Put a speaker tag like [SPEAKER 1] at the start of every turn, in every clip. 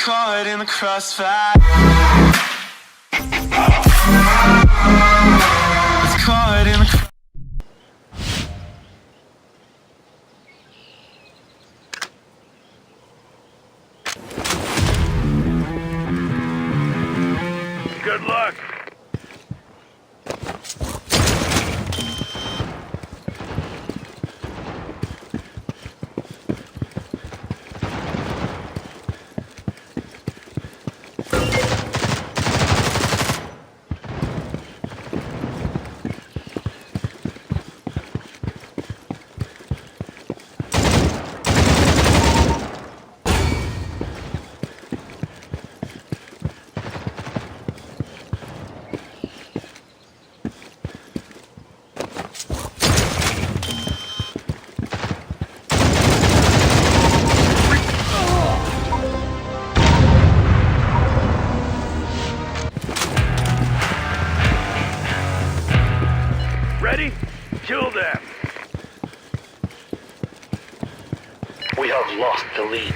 [SPEAKER 1] caught in the crossfire. It's caught in the
[SPEAKER 2] Good luck. Ready? Kill them.
[SPEAKER 3] We have lost the lead.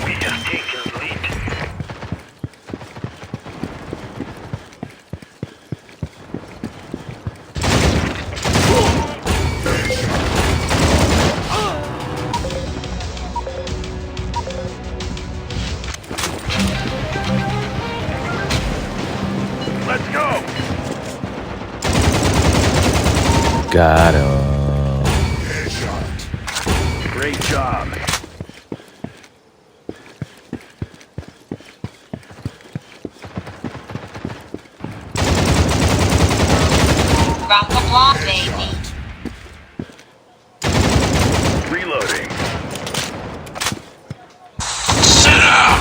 [SPEAKER 3] We have taken the lead.
[SPEAKER 2] Let's go.
[SPEAKER 4] Got him.
[SPEAKER 2] Great job.
[SPEAKER 5] Rock the block, baby.
[SPEAKER 2] Reloading.
[SPEAKER 6] Sit up!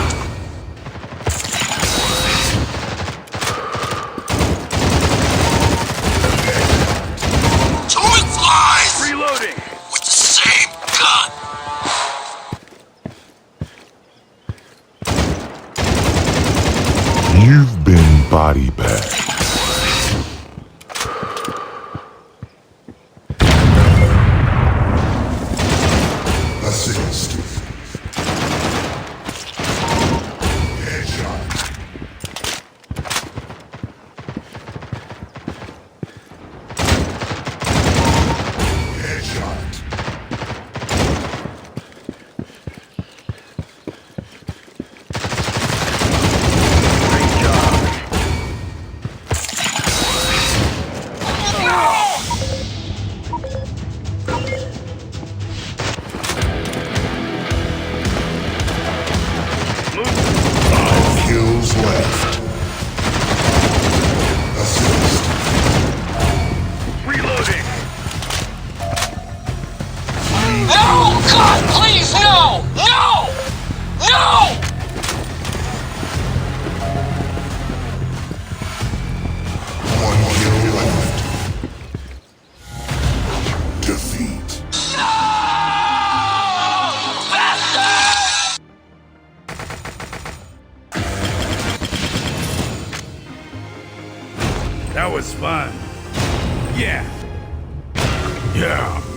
[SPEAKER 6] Two Mcflys!
[SPEAKER 2] Reloading.
[SPEAKER 6] With the same gun!
[SPEAKER 7] You've been body bagged. Assist. Headshot. Headshot.
[SPEAKER 2] Great job.
[SPEAKER 7] Kills left. Assist.
[SPEAKER 2] Reloading.
[SPEAKER 6] No! God, please, no! No! No!
[SPEAKER 7] One kill left. Defeat.
[SPEAKER 2] That was fun. Yeah.
[SPEAKER 7] Yeah.